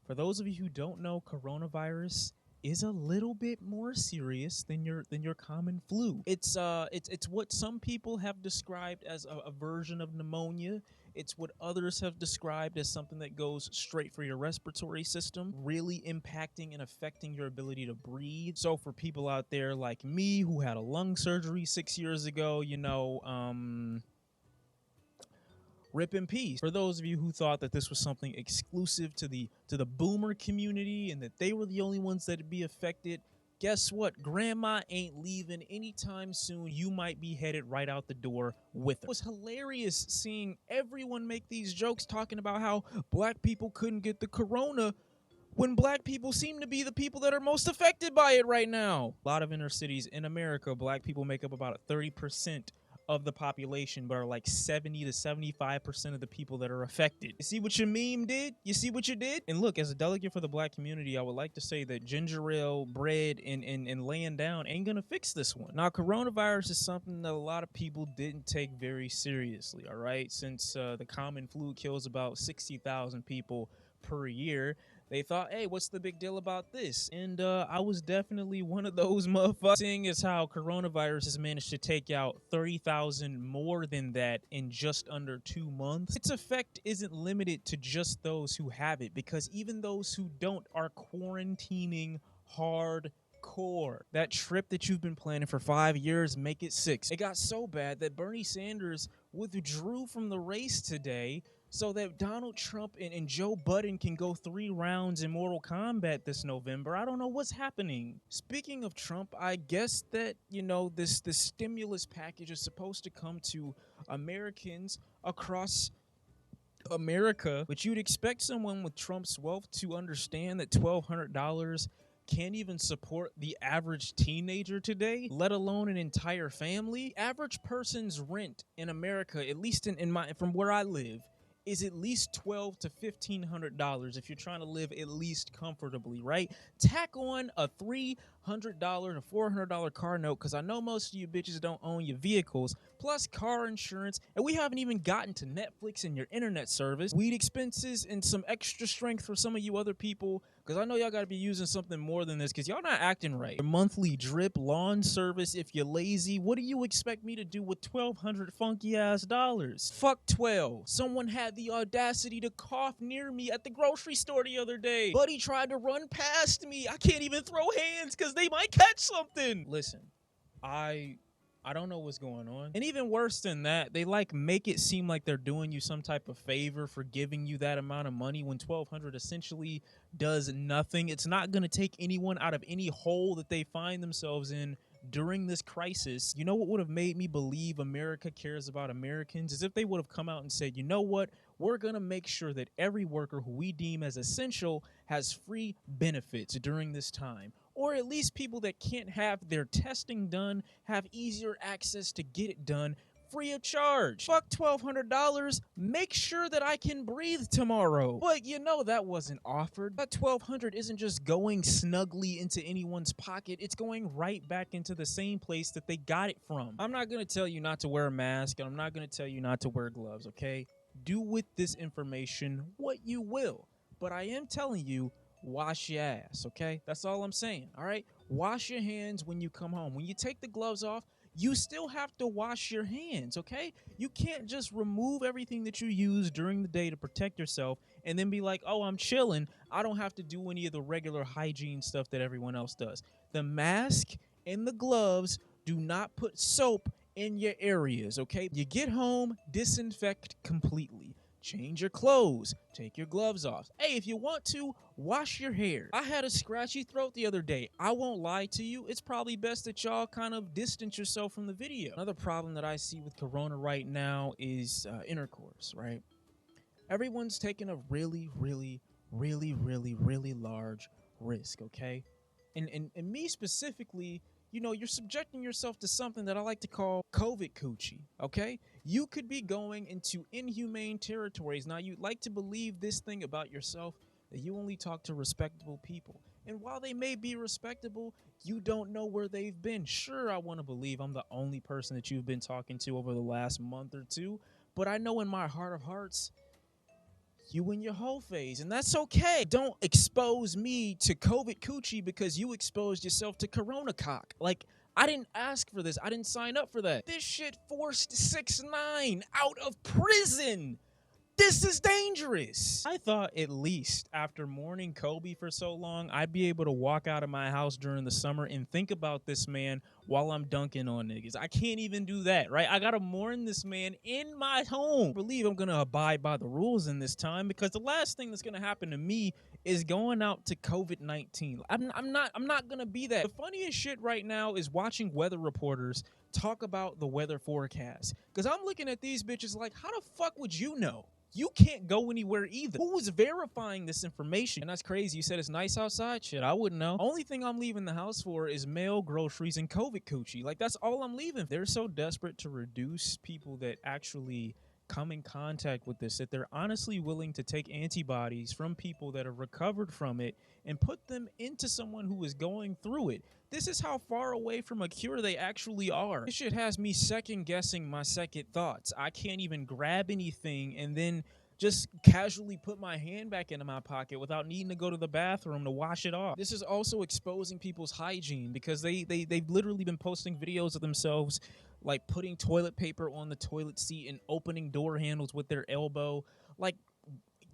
For those of you who don't know, coronavirus is a little bit more serious than your common flu. It's what some people have described as a version of pneumonia. It's what others have described as something that goes straight for your respiratory system, really impacting and affecting your ability to breathe. So for people out there like me who had a lung surgery 6 years ago, rip in peace. For those of you who thought that this was something exclusive to the boomer community and that they were the only ones that'd be affected, guess what? Grandma ain't leaving anytime soon. You might be headed right out the door with her. It was hilarious seeing everyone make these jokes talking about how black people couldn't get the corona when black people seem to be the people that are most affected by it right now. A lot of inner cities in America, black people make up about 30% of the population, but are like 70 to 75% of the people that are affected. You see what your meme did? You see what you did? And look, as a delegate for the black community, I would like to say that ginger ale, bread, and laying down ain't gonna fix this one. Now, coronavirus is something that a lot of people didn't take very seriously, all right? Since the common flu kills about 60,000 people per year, they thought, hey, what's the big deal about this? And I was definitely one of those motherfuckers. Seeing as how coronavirus has managed to take out 30,000 more than that in just under 2 months, its effect isn't limited to just those who have it, because even those who don't are quarantining hardcore. That trip that you've been planning for 5 years, make it 6. It got so bad that Bernie Sanders withdrew from the race today so that Donald Trump and Joe Budden can go 3 rounds in Mortal Kombat this November. I don't know what's happening. Speaking of Trump, I guess that, this stimulus package is supposed to come to Americans across America, but you'd expect someone with Trump's wealth to understand that $1,200 can't even support the average teenager today, let alone an entire family. Average person's rent in America, at least from where I live, is at least $1,200 to $1,500 if you're trying to live at least comfortably, right? Tack on a $300 and $400 car note, because I know most of you bitches don't own your vehicles, plus car insurance, and we haven't even gotten to Netflix and your internet service, weed expenses, and some extra strength for some of you other people, because I know y'all got to be using something more than this, because y'all not acting right. Your monthly drip, lawn service, if you're lazy, what do you expect me to do with 1,200 funky ass dollars? Fuck 12. Someone had the audacity to cough near me at the grocery store the other day. Buddy tried to run past me. I can't even throw hands because they might catch something. Listen, I don't know what's going on. And even worse than that, they make it seem like they're doing you some type of favor for giving you that amount of money when 1,200 essentially does nothing. It's not going to take anyone out of any hole that they find themselves in during this crisis. You know what would have made me believe America cares about Americans is if they would have come out and said, you know what? We're going to make sure that every worker who we deem as essential has free benefits during this time. Or at least people that can't have their testing done have easier access to get it done free of charge. Fuck $1,200. Make sure that I can breathe tomorrow. But that wasn't offered. That $1,200 isn't just going snugly into anyone's pocket. It's going right back into the same place that they got it from. I'm not going to tell you not to wear a mask, and I'm not going to tell you not to wear gloves, okay? Do with this information what you will. But I am telling you, wash your ass, okay? That's all I'm saying, all right? Wash your hands when you come home. When you take the gloves off, you still have to wash your hands, okay? You can't just remove everything that you use during the day to protect yourself and then be like, oh, I'm chilling. I don't have to do any of the regular hygiene stuff that everyone else does. The mask and the gloves do not put soap in your areas, okay? You get home, disinfect completely. Change your clothes, take your gloves off. Hey, if you want to, wash your hair. I had a scratchy throat the other day. I won't lie to you. It's probably best that y'all kind of distance yourself from the video. Another problem that I see with Corona right now is intercourse, right? Everyone's taking a really large risk, okay? And me specifically, you're subjecting yourself to something that I like to call COVID coochie, okay? You could be going into inhumane territories. Now, you'd like to believe this thing about yourself, that you only talk to respectable people. And while they may be respectable, you don't know where they've been. Sure, I want to believe I'm the only person that you've been talking to over the last month or two, but I know in my heart of hearts, you in your whole phase, and that's okay. Don't expose me to COVID coochie because you exposed yourself to Corona cock. Like, I didn't ask for this. I didn't sign up for that. This shit forced 6ix9ine out of prison. This is dangerous. I thought at least after mourning Kobe for so long, I'd be able to walk out of my house during the summer and think about this man while I'm dunking on niggas. I can't even do that, right? I gotta mourn this man in my home. I believe I'm gonna abide by the rules in this time, because the last thing that's gonna happen to me is going out to COVID-19. I'm not gonna be that. The funniest shit right now is watching weather reporters talk about the weather forecast, because I'm looking at these bitches like, how the fuck would you know? You can't go anywhere either. Who was verifying this information? And that's crazy. You said it's nice outside? Shit, I wouldn't know. Only thing I'm leaving the house for is mail, groceries, and COVID coochie. Like, that's all I'm leaving. They're so desperate to reduce people that actually come in contact with this that they're honestly willing to take antibodies from people that have recovered from it and put them into someone who is going through it. This is how far away from a cure they actually are. This shit has me second guessing my second thoughts. I can't even grab anything and then just casually put my hand back into my pocket without needing to go to the bathroom to wash it off. This is also exposing people's hygiene, because they've literally been posting videos of themselves like putting toilet paper on the toilet seat and opening door handles with their elbow. Like,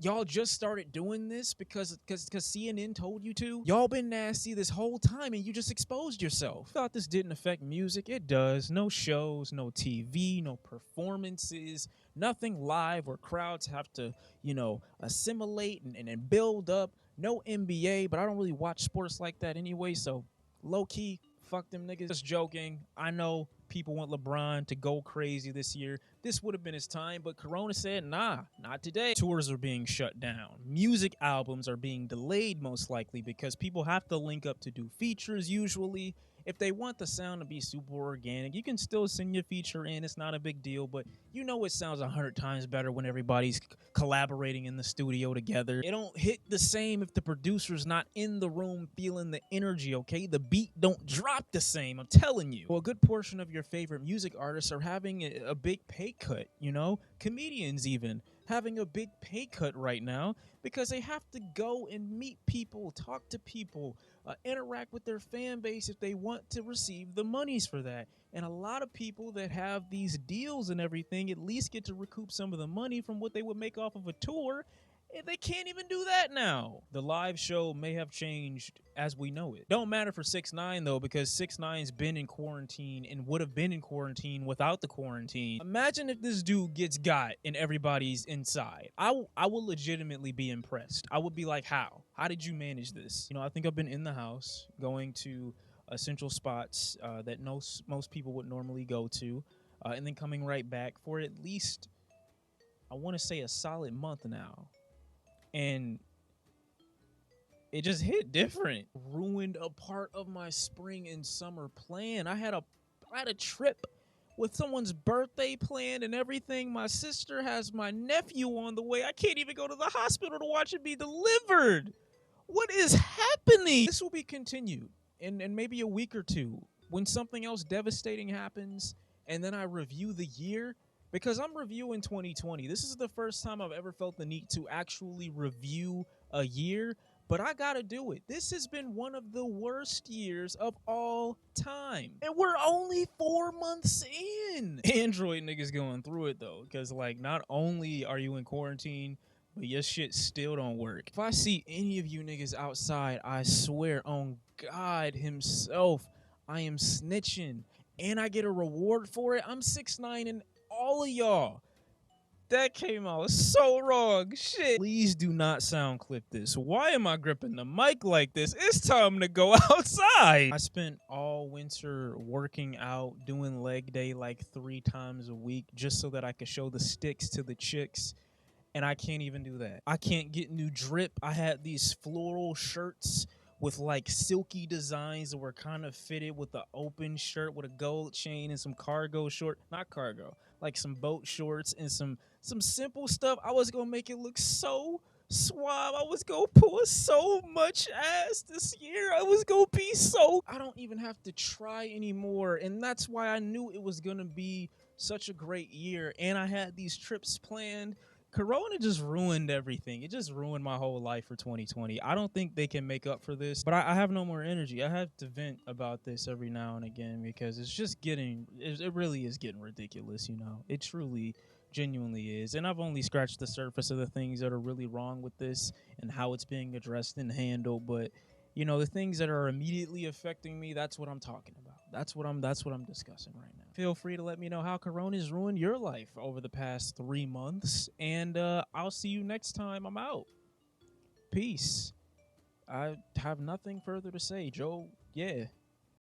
y'all just started doing this because CNN told you to? Y'all been nasty this whole time and you just exposed yourself. Thought this didn't affect music? It does. No shows, no TV, no performances, nothing live where crowds have to, you know, assimilate and build up. No NBA, but I don't really watch sports like that anyway, so low-key, fuck them niggas. Just joking. I know people want LeBron to go crazy this year. This would have been his time, but Corona said, nah, not today. Tours are being shut down. Music albums are being delayed, most likely, because people have to link up to do features usually. If they want the sound to be super organic, you can still send your feature in. It's not a big deal, but you know it sounds 100 times better when everybody's collaborating in the studio together. It don't hit the same if the producer's not in the room feeling the energy, okay? The beat don't drop the same, I'm telling you. Well, a good portion of your favorite music artists are having a big pay cut, you know? Comedians even having a big pay cut right now because they have to go and meet people, talk to people, interact with their fan base if they want to receive the monies for that. And a lot of people that have these deals and everything at least get to recoup some of the money from what they would make off of a tour. And they can't even do that now. The live show may have changed as we know it. Don't matter for 6ix9ine though, because 6ix9ine's been in quarantine and would have been in quarantine without the quarantine. Imagine if this dude gets got and everybody's inside. I will legitimately be impressed. I would be like, how? How did you manage this? You know, I think I've been in the house going to essential spots that most people would normally go to, and then coming right back for at least, I want to say, a solid month now. And it just hit different. Ruined a part of my spring and summer plan. I had a trip with someone's birthday planned and everything. My sister has my nephew on the way. I can't even go to the hospital to watch it be delivered. What is happening? This will be continued in maybe a week or two when something else devastating happens, and then I review the year. Because I'm reviewing 2020. This is the first time I've ever felt the need to actually review a year, but I gotta do it. This has been one of the worst years of all time. And we're only 4 months in. Android niggas going through it though, because like not only are you in quarantine, but your shit still don't work. If I see any of you niggas outside, I swear on God himself, I am snitching. And I get a reward for it. I'm 6ix9ine and all of y'all. That came out so wrong. Shit. Please do not sound clip this. Why am I gripping the mic like this? It's time to go outside. I spent all winter working out, doing leg day like 3 times a week just so that I could show the sticks to the chicks. And I can't even do that. I can't get new drip. I had these floral shirts with like silky designs that were kind of fitted with an open shirt with a gold chain and some cargo short, not cargo, like some boat shorts and some simple stuff. I was gonna make it look so suave. I was gonna pull so much ass this year. I was gonna be so, I don't even have to try anymore. And that's why I knew it was gonna be such a great year. And I had these trips planned. Corona just ruined everything. It just ruined my whole life for 2020. I don't think they can make up for this, but I have no more energy. I have to vent about this every now and again because it's just it really is getting ridiculous, you know? It truly, genuinely is. And I've only scratched the surface of the things that are really wrong with this and how it's being addressed and handled. But, you know, the things that are immediately affecting me, that's what I'm talking about. That's what I'm discussing right now. Feel free to let me know how Corona's ruined your life over the past 3 months, and I'll see you next time. I'm out. Peace. I have nothing further to say, Joe. Yeah.